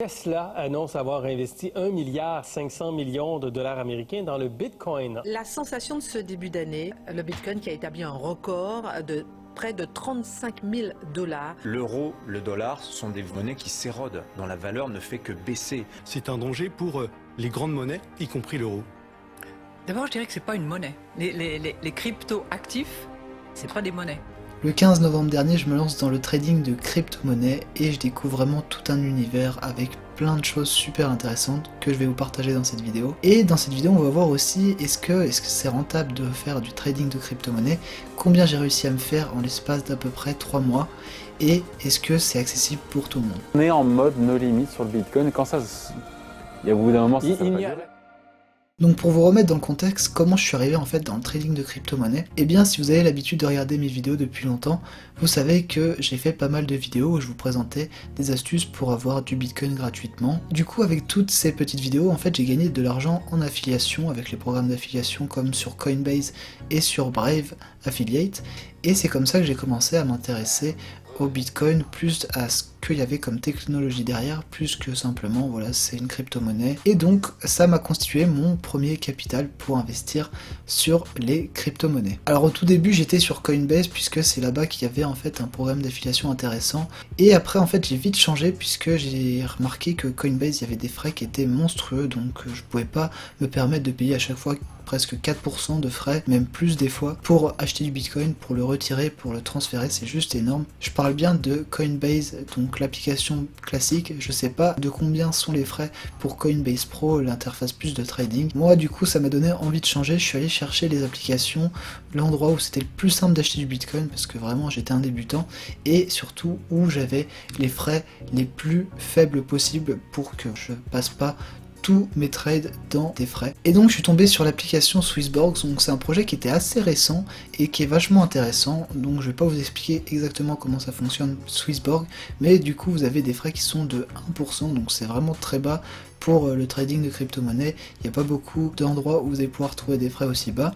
Tesla annonce avoir investi 1,5 milliard de dollars américains dans le Bitcoin. La sensation de ce début d'année, le Bitcoin qui a établi un record de près de 35 000 dollars. L'euro, le dollar, ce sont des monnaies qui s'érodent, dont la valeur ne fait que baisser. C'est un danger pour les grandes monnaies, y compris l'euro. D'abord, je dirais que c'est pas une monnaie. Les crypto-actifs, c'est pas des monnaies. Le 15 novembre dernier, je me lance dans le trading de crypto-monnaies et je découvre vraiment tout un univers avec plein de choses super intéressantes que je vais vous partager dans cette vidéo. Et dans cette vidéo, on va voir aussi est-ce que c'est rentable de faire du trading de crypto-monnaies, combien j'ai réussi à me faire en l'espace d'à peu près 3 mois et est-ce que c'est accessible pour tout le monde. On est en mode no limit sur le Bitcoin. Quand ça, il y a au bout d'un moment, ça va durer. Donc pour vous remettre dans le contexte, comment je suis arrivé en fait dans le trading de crypto-monnaie, eh bien si vous avez l'habitude de regarder mes vidéos depuis longtemps, vous savez que j'ai fait pas mal de vidéos où je vous présentais des astuces pour avoir du Bitcoin gratuitement. Du coup avec toutes ces petites vidéos, en fait j'ai gagné de l'argent en affiliation avec les programmes d'affiliation comme sur Coinbase et sur Brave Affiliate, et c'est comme ça que j'ai commencé à m'intéresser au Bitcoin, plus à ce qu'il y avait comme technologie derrière, plus que simplement, voilà, c'est une crypto-monnaie. Et donc, ça m'a constitué mon premier capital pour investir sur les crypto-monnaies. Alors au tout début, j'étais sur Coinbase, puisque c'est là-bas qu'il y avait en fait un programme d'affiliation intéressant. Et après, en fait, j'ai vite changé, puisque j'ai remarqué que Coinbase, il y avait des frais qui étaient monstrueux, donc je pouvais pas me permettre de payer à chaque fois presque 4% de frais, même plus des fois, pour acheter du Bitcoin, pour le retirer, pour le transférer, c'est juste énorme. Je parle bien de Coinbase, donc l'application classique, je sais pas de combien sont les frais pour Coinbase Pro, l'interface plus de trading. Moi du coup ça m'a donné envie de changer, je suis allé chercher les applications, l'endroit où c'était le plus simple d'acheter du Bitcoin, parce que vraiment j'étais un débutant, et surtout où j'avais les frais les plus faibles possibles pour que je passe pas tous mes trades dans des frais. Et donc je suis tombé sur l'application Swissborg, donc c'est un projet qui était assez récent et qui est vachement intéressant, donc je vais pas vous expliquer exactement comment ça fonctionne Swissborg, mais du coup vous avez des frais qui sont de 1%, donc c'est vraiment très bas pour le trading de crypto-monnaie, il n'y a pas beaucoup d'endroits où vous allez pouvoir trouver des frais aussi bas.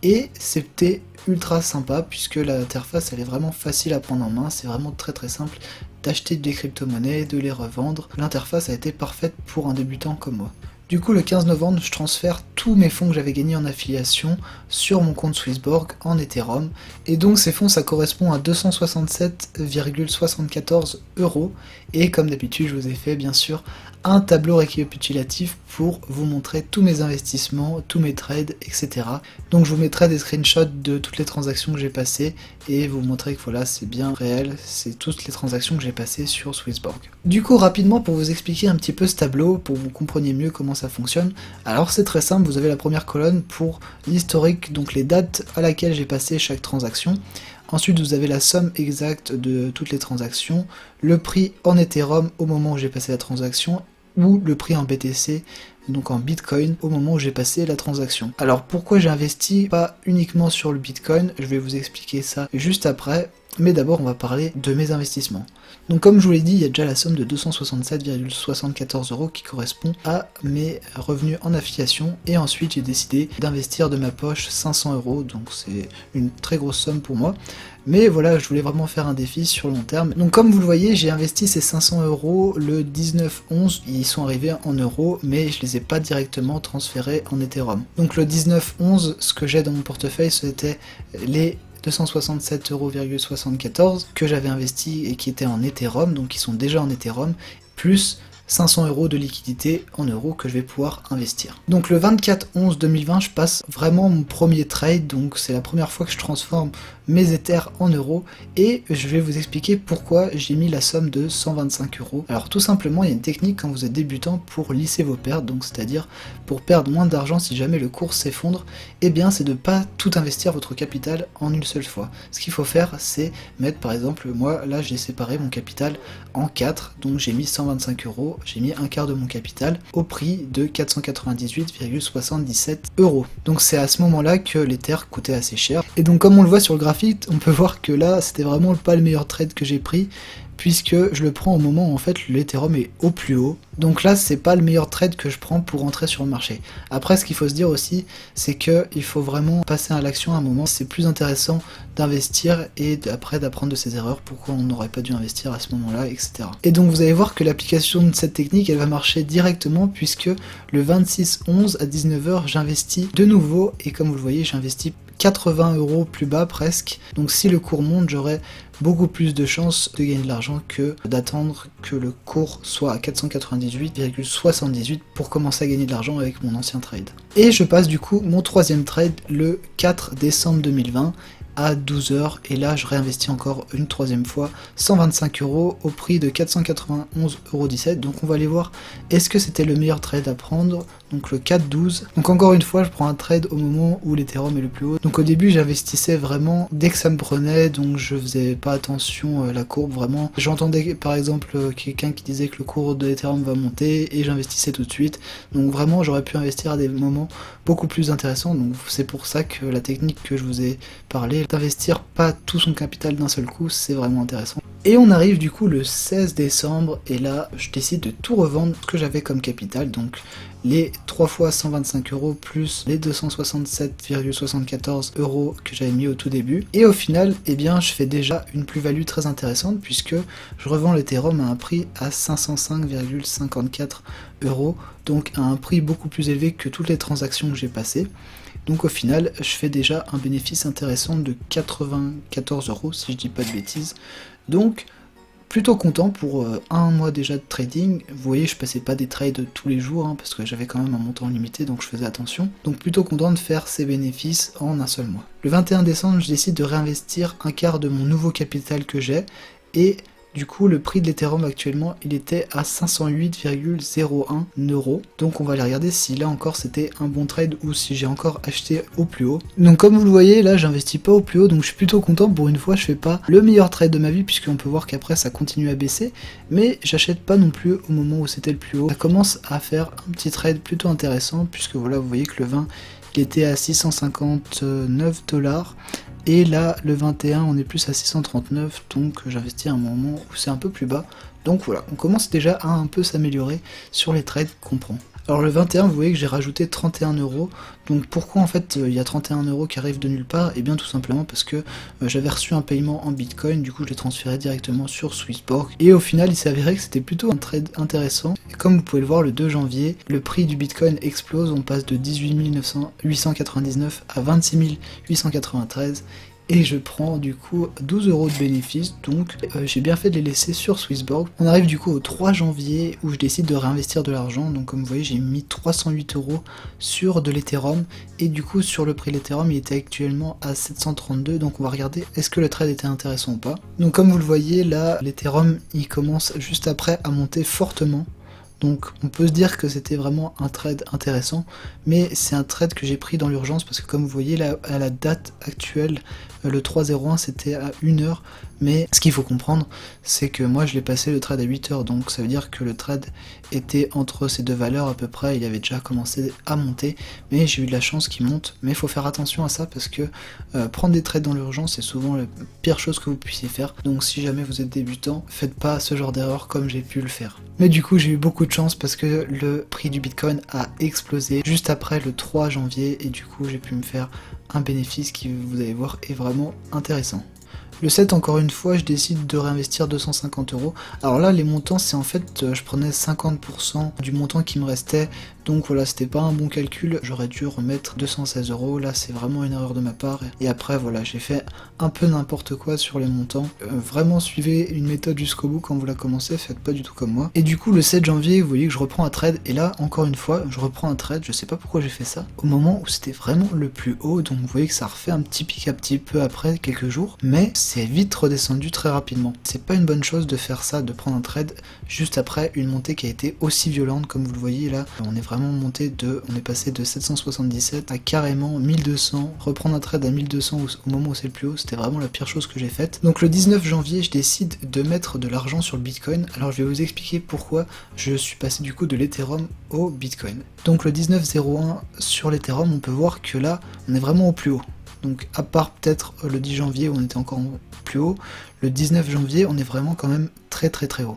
Et c'était ultra sympa puisque l'interface elle est vraiment facile à prendre en main, c'est vraiment très très simple d'acheter des crypto-monnaies, de les revendre. L'interface a été parfaite pour un débutant comme moi. Du coup le 15 novembre je transfère tous mes fonds que j'avais gagnés en affiliation sur mon compte Swissborg en Ethereum, et donc ces fonds ça correspond à 267,74 €, et comme d'habitude je vous ai fait bien sûr un tableau récapitulatif pour vous montrer tous mes investissements, tous mes trades, etc. Donc je vous mettrai des screenshots de toutes les transactions que j'ai passées et vous montrer que voilà c'est bien réel, c'est toutes les transactions que j'ai passées sur Swissborg. Du coup rapidement pour vous expliquer un petit peu ce tableau, pour que vous compreniez mieux comment ça fonctionne, alors c'est très simple, vous avez la première colonne pour l'historique, donc les dates à laquelle j'ai passé chaque transaction. Ensuite vous avez la somme exacte de toutes les transactions, le prix en Ethereum au moment où j'ai passé la transaction, ou le prix en BTC, donc en Bitcoin, au moment où j'ai passé la transaction. Alors pourquoi j'ai investi pas uniquement sur le Bitcoin, je vais vous expliquer ça juste après, mais d'abord on va parler de mes investissements. Donc comme je vous l'ai dit, il y a déjà la somme de 267,74 € qui correspond à mes revenus en affiliation, et ensuite j'ai décidé d'investir de ma poche 500 €, donc c'est une très grosse somme pour moi. Mais voilà, je voulais vraiment faire un défi sur le long terme. Donc comme vous le voyez, j'ai investi ces 500 € le 19/11, ils sont arrivés en euros, mais je les ai pas directement transférés en Ethereum. Donc le 19/11, ce que j'ai dans mon portefeuille, c'était les 267,74 € que j'avais investi et qui étaient en Ethereum, donc qui sont déjà en Ethereum, plus 500 € de liquidité en euros que je vais pouvoir investir. Donc le 24/11/2020, je passe vraiment mon premier trade, donc c'est la première fois que je transforme mes Ethers en euros, et je vais vous expliquer pourquoi j'ai mis la somme de 125 €. Alors tout simplement, il y a une technique quand vous êtes débutant pour lisser vos pertes, donc c'est-à-dire pour perdre moins d'argent si jamais le cours s'effondre, et bien c'est de pas tout investir votre capital en une seule fois. Ce qu'il faut faire, c'est mettre par exemple, moi là j'ai séparé mon capital en 4, donc j'ai mis 125 €, j'ai mis un quart de mon capital au prix de 498,77 €. Donc c'est à ce moment-là que l'Ether coûtait assez cher, et donc comme on le voit sur le graphique, on peut voir que là c'était vraiment pas le meilleur trade que j'ai pris, puisque je le prends au moment où en fait l'Ethereum est au plus haut. Donc là c'est pas le meilleur trade que je prends pour entrer sur le marché. Après ce qu'il faut se dire aussi, c'est que il faut vraiment passer à l'action à un moment. C'est plus intéressant d'investir et après d'apprendre de ses erreurs, pourquoi on n'aurait pas dû investir à ce moment-là, etc. Et donc vous allez voir que l'application de cette technique elle va marcher directement, puisque le 26/11 à 19h j'investis de nouveau, et comme vous le voyez j'investis 80 € plus bas presque. Donc si le cours monte, j'aurai beaucoup plus de chances de gagner de l'argent que d'attendre que le cours soit à 498,78 pour commencer à gagner de l'argent avec mon ancien trade. Et je passe du coup mon troisième trade le 4 décembre 2020 à 12h, et là je réinvestis encore une troisième fois 125 € au prix de 491,17 €. Donc on va aller voir est-ce que c'était le meilleur trade à prendre. Donc le 4/12. Donc encore une fois je prends un trade au moment où l'Ethereum est le plus haut. Donc au début j'investissais vraiment dès que ça me prenait, donc je faisais pas attention à la courbe vraiment. J'entendais par exemple quelqu'un qui disait que le cours de l'Ethereum va monter et j'investissais tout de suite. Donc vraiment j'aurais pu investir à des moments beaucoup plus intéressants. Donc c'est pour ça que la technique que je vous ai parlé, d'investir pas tout son capital d'un seul coup, c'est vraiment intéressant. Et on arrive du coup le 16 décembre et là je décide de tout revendre ce que j'avais comme capital, donc les 3 fois 125 € plus les 267,74 € que j'avais mis au tout début. Et au final, eh bien, je fais déjà une plus-value très intéressante puisque je revends l'Ethereum à un prix à 505,54 €, donc à un prix beaucoup plus élevé que toutes les transactions que j'ai passées. Donc au final, je fais déjà un bénéfice intéressant de 94 € si je dis pas de bêtises. Donc plutôt content pour un mois déjà de trading. Vous voyez, je passais pas des trades tous les jours parce que j'avais quand même un montant limité, donc je faisais attention. Donc plutôt content de faire ces bénéfices en un seul mois. Le 21 décembre, je décide de réinvestir un quart de mon nouveau capital que j'ai, et du coup, le prix de l'Ethereum actuellement, il était à 508,01 €. Donc on va aller regarder si là encore c'était un bon trade ou si j'ai encore acheté au plus haut. Donc comme vous le voyez, là j'investis pas au plus haut, donc je suis plutôt content. Pour une fois, je fais pas le meilleur trade de ma vie puisqu'on peut voir qu'après ça continue à baisser. Mais j'achète pas non plus au moment où c'était le plus haut. Ça commence à faire un petit trade plutôt intéressant puisque voilà, vous voyez que le 20, il était à 659 $. Et là, le 21, on est plus à 639, donc j'investis à un moment où c'est un peu plus bas. Donc voilà, on commence déjà à un peu s'améliorer sur les trades qu'on prend. Alors le 21, vous voyez que j'ai rajouté 31 €. Donc pourquoi en fait il y a 31 € qui arrivent de nulle part? Et bien tout simplement parce que j'avais reçu un paiement en Bitcoin, du coup je l'ai transféré directement sur Swissborg. Et au final il s'est avéré que c'était plutôt un trade intéressant. Et comme vous pouvez le voir, le 2 janvier, le prix du Bitcoin explose, on passe de 18 899 à 26 893. Et je prends du coup 12 € de bénéfice, donc j'ai bien fait de les laisser sur Swissborg. On arrive du coup au 3 janvier où je décide de réinvestir de l'argent, donc comme vous voyez j'ai mis 308 € sur de l'Ethereum, et du coup sur le prix de l'Ethereum il était actuellement à 732, donc on va regarder est-ce que le trade était intéressant ou pas. Donc comme vous le voyez là, l'Ethereum il commence juste après à monter fortement. Donc on peut se dire que c'était vraiment un trade intéressant, mais c'est un trade que j'ai pris dans l'urgence parce que comme vous voyez là, à la date actuelle, le 3,01 c'était à 1 heure, mais ce qu'il faut comprendre c'est que moi je l'ai passé le trade à 8 heures, donc ça veut dire que le trade était entre ces deux valeurs à peu près, il avait déjà commencé à monter, mais j'ai eu de la chance qu'il monte. Mais il faut faire attention à ça parce que prendre des trades dans l'urgence c'est souvent la pire chose que vous puissiez faire, donc si jamais vous êtes débutant, faites pas ce genre d'erreur comme j'ai pu le faire. Mais du coup j'ai eu beaucoup de chance parce que le prix du Bitcoin a explosé juste après le 3 janvier et du coup j'ai pu me faire un bénéfice qui, vous allez voir, est vraiment intéressant. Le 7, encore une fois, je décide de réinvestir 250 €. Alors là, les montants, c'est en fait, je prenais 50% du montant qui me restait. Donc voilà, c'était pas un bon calcul. J'aurais dû remettre 216 €. Là, c'est vraiment une erreur de ma part. Et après, voilà, j'ai fait un peu n'importe quoi sur les montants. Vraiment, suivez une méthode jusqu'au bout quand vous la commencez. Faites pas du tout comme moi. Et du coup, le 7 janvier, vous voyez que je reprends un trade. Et là, encore une fois, je reprends un trade. Je sais pas pourquoi j'ai fait ça. Au moment où c'était vraiment le plus haut. Donc vous voyez que ça refait un petit pic à petit peu après quelques jours. Mais c'est vite redescendu très rapidement. C'est pas une bonne chose de faire ça, de prendre un trade juste après une montée qui a été aussi violente comme vous le voyez là. On est vraiment monté on est passé de 777 à carrément 1200. Reprendre un trade à 1200 au moment où c'est le plus haut, c'était vraiment la pire chose que j'ai faite. Donc le 19 janvier, je décide de mettre de l'argent sur le Bitcoin. Alors je vais vous expliquer pourquoi je suis passé du coup de l'Ethereum au Bitcoin. Donc le 19,01 sur l'Ethereum, on peut voir que là, on est vraiment au plus haut. Donc à part peut-être le 10 janvier où on était encore plus haut, le 19 janvier on est vraiment quand même très haut.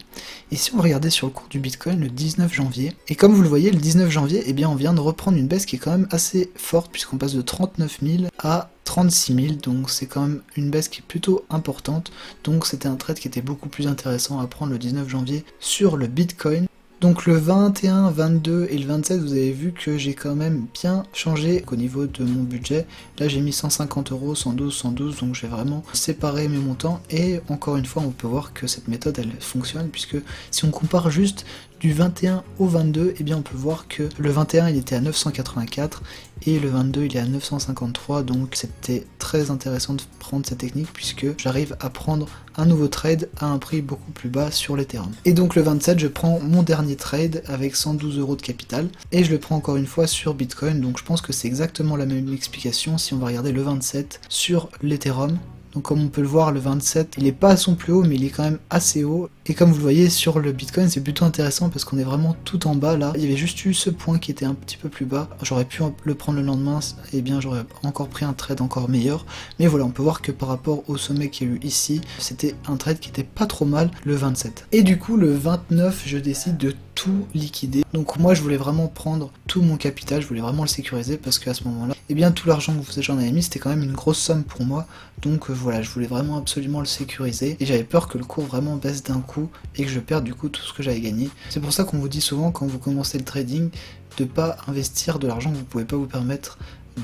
Et si on regardait sur le cours du Bitcoin le 19 janvier, et comme vous le voyez le 19 janvier, eh bien on vient de reprendre une baisse qui est quand même assez forte puisqu'on passe de 39 000 à 36 000, donc c'est quand même une baisse qui est plutôt importante, donc c'était un trade qui était beaucoup plus intéressant à prendre le 19 janvier sur le Bitcoin. Donc le 21, 22 et le 27, vous avez vu que j'ai quand même bien changé au niveau de mon budget. Là j'ai mis 150 €, 112, 112, donc j'ai vraiment séparé mes montants. Et encore une fois, on peut voir que cette méthode elle fonctionne, puisque si on compare juste du 21 au 22, eh bien on peut voir que le 21 il était à 984 et le 22 il est à 953, donc c'était très intéressant de prendre cette technique puisque j'arrive à prendre un nouveau trade à un prix beaucoup plus bas sur l'Ethereum. Et donc le 27 je prends mon dernier trade avec 112 € de capital et je le prends encore une fois sur Bitcoin, donc je pense que c'est exactement la même explication si on va regarder le 27 sur l'Ethereum. Donc comme on peut le voir, le 27, il n'est pas à son plus haut, mais il est quand même assez haut. Et comme vous le voyez sur le Bitcoin, c'est plutôt intéressant parce qu'on est vraiment tout en bas là. Il y avait juste eu ce point qui était un petit peu plus bas. J'aurais pu le prendre le lendemain, et bien j'aurais encore pris un trade encore meilleur. Mais voilà, on peut voir que par rapport au sommet qu'il y a eu ici, c'était un trade qui était pas trop mal le 27. Et du coup, le 29, je décide de tout liquider. Donc moi, je voulais vraiment prendre tout mon capital, je voulais vraiment le sécuriser parce qu'à ce moment-là, et bien tout l'argent que j'en avais mis, c'était quand même une grosse somme pour moi. Donc voilà, je voulais vraiment absolument le sécuriser et j'avais peur que le cours vraiment baisse d'un coup et que je perde du coup tout ce que j'avais gagné. C'est pour ça qu'on vous dit souvent quand vous commencez le trading de pas investir de l'argent que vous pouvez pas vous permettre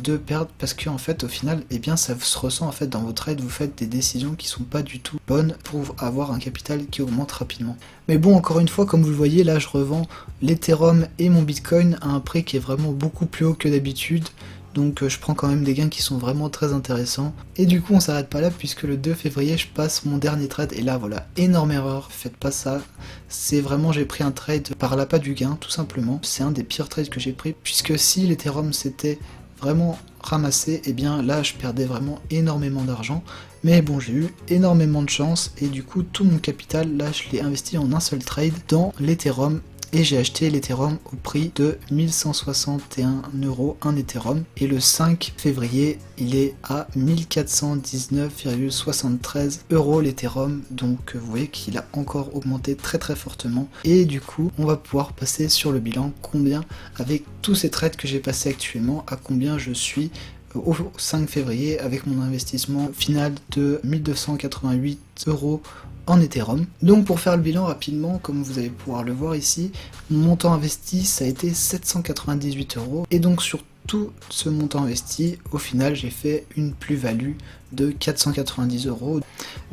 de perdre, parce que en fait au final eh bien ça se ressent en fait dans vos trades, vous faites des décisions qui sont pas du tout bonnes pour avoir un capital qui augmente rapidement. Mais bon, encore une fois, comme vous le voyez là, je revends l'Ethereum et mon Bitcoin à un prix qui est vraiment beaucoup plus haut que d'habitude. Donc je prends quand même des gains qui sont vraiment très intéressants. Et du coup on s'arrête pas là puisque le 2 février je passe mon dernier trade. Et là voilà, énorme erreur, faites pas ça. C'est vraiment, j'ai pris un trade par l'appât du gain tout simplement. C'est un des pires trades que j'ai pris, puisque si l'Ethereum s'était vraiment ramassé, et bien là je perdais vraiment énormément d'argent. Mais bon, j'ai eu énormément de chance et du coup tout mon capital là je l'ai investi en un seul trade dans l'Ethereum. Et j'ai acheté l'Ethereum au prix de 1161 € un Ethereum. Et le 5 février, il est à 1419,73 € l'Ethereum. Donc vous voyez qu'il a encore augmenté très fortement. Et du coup, on va pouvoir passer sur le bilan combien, avec tous ces trades que j'ai passés actuellement, à combien je suis au 5 février avec mon investissement final de 1288 € en Ethereum. Donc pour faire le bilan rapidement, comme vous allez pouvoir le voir ici, mon montant investi ça a été 798 €, et donc sur tout ce montant investi, au final j'ai fait une plus-value de 490 €.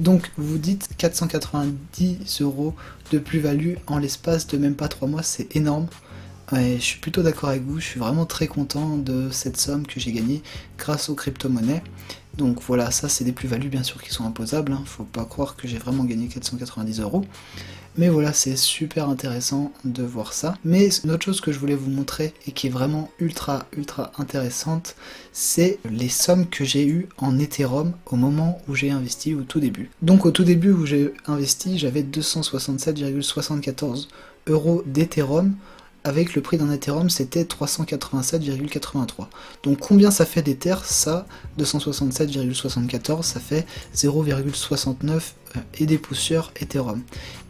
Donc vous dites 490 € de plus-value en l'espace de même pas 3 mois, c'est énorme. Et je suis plutôt d'accord avec vous, je suis vraiment très content de cette somme que j'ai gagnée grâce aux crypto-monnaies. Donc voilà, ça c'est des plus-values bien sûr qui sont imposables, hein. Faut pas croire que j'ai vraiment gagné 490 €. Mais voilà, c'est super intéressant de voir ça. Mais une autre chose que je voulais vous montrer et qui est vraiment ultra intéressante, c'est les sommes que j'ai eues en Ethereum au moment où j'ai investi au tout début. Donc au tout début où j'ai investi, j'avais 267,74 € d'Ethereum. Avec le prix d'un Ethereum, c'était 387,83. Donc combien ça fait d'Ether? Ça, 267,74, ça fait 0,69 et des poussières Ethereum.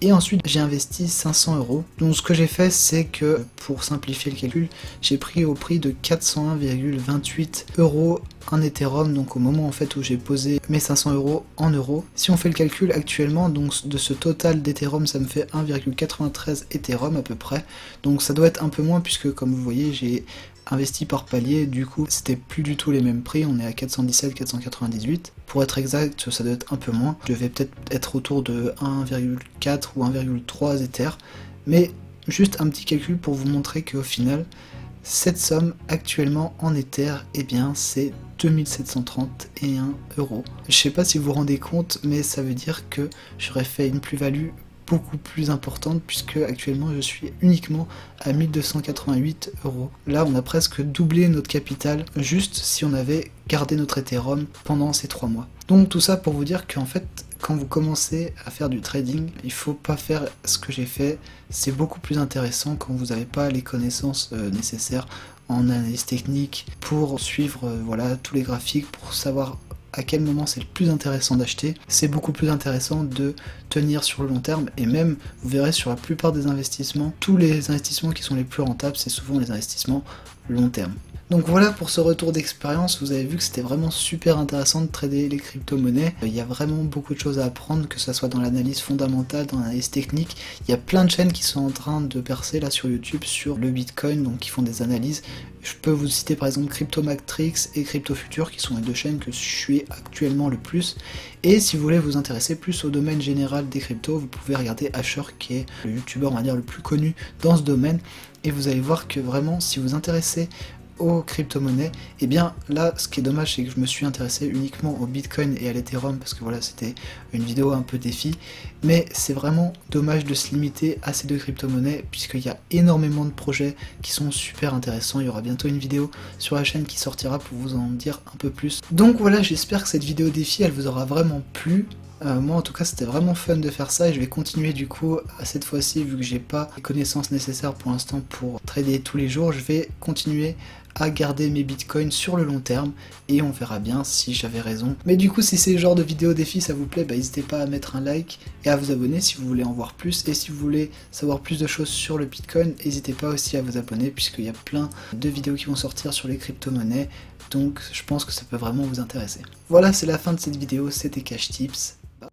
Et ensuite, j'ai investi 500 €. Donc ce que j'ai fait, c'est que, pour simplifier le calcul, j'ai pris au prix de 401,28 € un Ethereum, donc au moment en fait où j'ai posé mes 500 € en euros. Si on fait le calcul actuellement, donc de ce total d'Ethereum, ça me fait 1,93 Ethereum à peu près. Donc ça doit être un peu moins puisque comme vous voyez, j'ai investi par palier, du coup c'était plus du tout les mêmes prix, on est à 417, 498. Pour être exact, ça doit être un peu moins. Je vais peut-être être autour de 1,4 ou 1,3 Ether. Mais juste un petit calcul pour vous montrer qu'au final, cette somme actuellement en Ether, eh bien c'est 2731 €. Je sais pas si vous vous rendez compte, mais ça veut dire que j'aurais fait une plus-value beaucoup plus importante puisque actuellement je suis uniquement à 1288 €. Là on a presque doublé notre capital juste si on avait gardé notre Ethereum pendant ces 3 mois. Donc tout ça pour vous dire qu'en fait quand vous commencez à faire du trading, il faut pas faire ce que j'ai fait, c'est beaucoup plus intéressant quand vous n'avez pas les connaissances nécessaires en analyse technique, pour suivre voilà, tous les graphiques, pour savoir à quel moment c'est le plus intéressant d'acheter. C'est beaucoup plus intéressant de tenir sur le long terme, et même vous verrez sur la plupart des investissements, tous les investissements qui sont les plus rentables, c'est souvent les investissements long terme. Donc voilà pour ce retour d'expérience, vous avez vu que c'était vraiment super intéressant de trader les crypto-monnaies. Il y a vraiment beaucoup de choses à apprendre, que ce soit dans l'analyse fondamentale, dans l'analyse technique. Il y a plein de chaînes qui sont en train de percer là sur YouTube sur le Bitcoin, donc qui font des analyses. Je peux vous citer par exemple Cryptomatrix et CryptoFuture, qui sont les deux chaînes que je suis actuellement le plus. Et si vous voulez vous intéresser plus au domaine général des cryptos, vous pouvez regarder Asher, qui est le youtubeur on va dire le plus connu dans ce domaine. Et vous allez voir que vraiment, si vous vous intéressez aux crypto-monnaies, et bien là ce qui est dommage c'est que je me suis intéressé uniquement au Bitcoin et à l'Ethereum parce que voilà c'était une vidéo un peu défi, mais c'est vraiment dommage de se limiter à ces deux crypto-monnaies puisqu'il y a énormément de projets qui sont super intéressants. Il y aura bientôt une vidéo sur la chaîne qui sortira pour vous en dire un peu plus. Donc voilà, j'espère que cette vidéo défi elle vous aura vraiment plu. Moi en tout cas c'était vraiment fun de faire ça et je vais continuer du coup cette fois-ci, vu que j'ai pas les connaissances nécessaires pour l'instant pour trader tous les jours, je vais continuer à garder mes bitcoins sur le long terme et on verra bien si j'avais raison. Mais du coup si ces genres de vidéos défis ça vous plaît, n'hésitez pas à mettre un like et à vous abonner si vous voulez en voir plus, et si vous voulez savoir plus de choses sur le Bitcoin, n'hésitez pas aussi à vous abonner puisqu'il y a plein de vidéos qui vont sortir sur les crypto-monnaies, donc je pense que ça peut vraiment vous intéresser. Voilà, c'est la fin de cette vidéo, c'était Cash Tips.